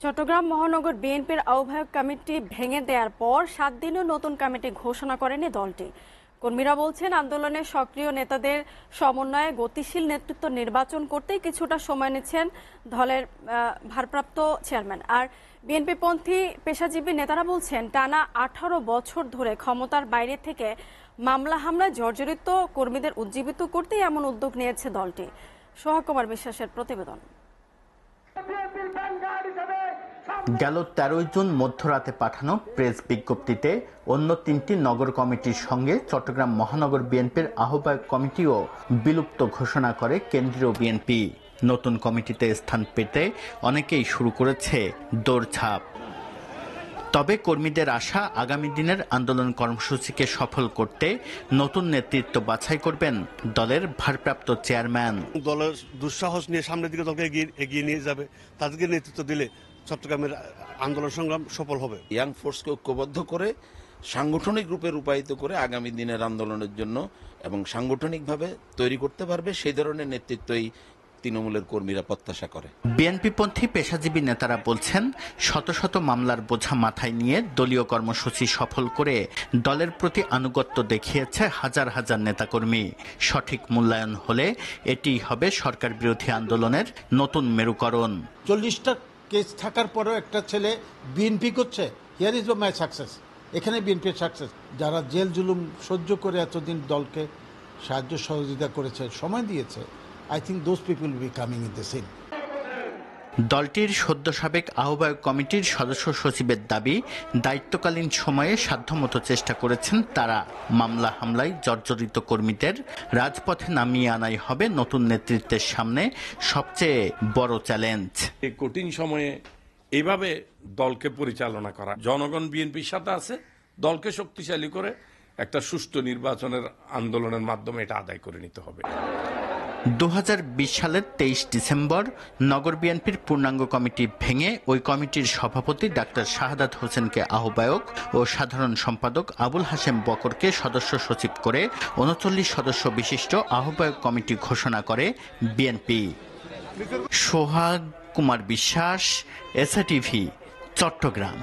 চট্টগ্রাম মহানগর বিএনপির আহ্বায়ক কমিটি ভেঙে দেওয়ার পর 7 দিনেও নতুন কমিটি ঘোষণা করেনি দলটি। কর্মীরা বলছেন, আন্দোলনের সক্রিয় নেতাদের সমন্বয়ে গতিশীল নেতৃত্ব নির্বাচন করতেই কিছুটা সময় নিচ্ছেন দলের ভারপ্রাপ্ত চেয়ারম্যান। আর বিএনপিপন্থী পেশাজীবী নেতারা বলছেন, টানা 18 বছর ধরে ক্ষমতার বাইরে থেকে মামলা হামলায় জর্জরিত কর্মীদের উজ্জীবিত করতেই এমন উদ্যোগ নিয়েছে দলটি। সোহাগ কুমার বিশ্বাসের প্রতিবেদন। গেল 13 জুন মধ্যরাতে পাঠানো প্রেস বিজ্ঞপ্তিতে অন্য 3টি নগর কমিটির সঙ্গে চট্টগ্রাম মহানগর বিএনপির আহ্বায়ক কমিটিও বিলুপ্ত ঘোষণা করে কেন্দ্রীয় বিএনপি। নতুন কমিটিতে স্থান পেতে অনেকেই শুরু করেছে দৌড়ঝাঁপ। তবে কর্মীদের আশা, আগামী দিনের আন্দোলন কর্মসূচিকে সফল করতে নতুন নেতৃত্ব বাছাই করবেন দলের ভারপ্রাপ্ত চেয়ারম্যান। দলের দুঃসাহস নিয়ে সামনের দিকে দলকে এগিয়ে নিয়ে যাবে, তাদেরকে নেতৃত্ব দিলে চট্টগ্রামের আন্দোলন সংগ্রাম সফল হবে। ইয়াং ফোর্সকে ঐক্যবদ্ধ করে সাংগঠনিক রূপে রূপায়িত করে আগামী দিনের আন্দোলনের জন্য এবং সাংগঠনিকভাবে তৈরি করতে পারবে, সেই ধরনের নেতৃত্বই তৃণমূলের কর্মীরা প্রত্যাশা করে। বিএনপিপন্থী পেশাজীবী নেতারা বলছেন, শত শত মামলার বোঝা মাথায় নিয়ে দলীয় কর্মসূচি সফল করে দলের প্রতি আনুগত্য দেখিয়েছে হাজার হাজার নেতাকর্মী। সঠিক মূল্যায়ন হলে এটি হবে সরকার বিরোধী আন্দোলনের নতুন মেরুকরণ। 40টা কেস থাকার পরেও একটা ছেলে বিএনপি করছে, হিয়ার ইজ মাই সাকসেস। এখানে বিএনপির সাকসেস। যারা জেল জুলুম সহ্য করে এতদিন দলকে সাহায্য সহযোগিতা করেছে, সময় দিয়েছে, I think those people will be coming in the scene. দলটির সদ্য সাবেক আহ্বায়ক কমিটির সদস্য সচিবের দাবি, দায়িত্বকালীন সময়ে সাধ্যমতো চেষ্টা করেছেন তারা। মামলা হামলায় জর্জরিত কর্মীদের রাজপথে নামিয়ে আনাই হবে নতুন নেতৃত্বের সামনে সবচেয়ে বড় চ্যালেঞ্জ। এই কঠিন সময়ে এইভাবে দলকে পরিচালনা করা, জনগণ বিএনপির সাথে আছে, দলকে শক্তিশালী করে একটা সুষ্ঠু নির্বাচনের আন্দোলনের মাধ্যমে এটা আদায় করে নিতে হবে। 2020 সালের 23 ডিসেম্বর নগর বিএনপির পূর্ণাঙ্গ কমিটি ভেঙে ওই কমিটির সভাপতি ডাক্তার শাহাদাত হোসেনকে আহ্বায়ক ও সাধারণ সম্পাদক আবুল হাশেম বকরকে সদস্য সচিব করে 39 সদস্য বিশিষ্ট আহ্বায়ক কমিটি ঘোষণা করে বিএনপি। সোহাগ কুমার বিশ্বাস, এসআইটিভি, চট্টগ্রাম।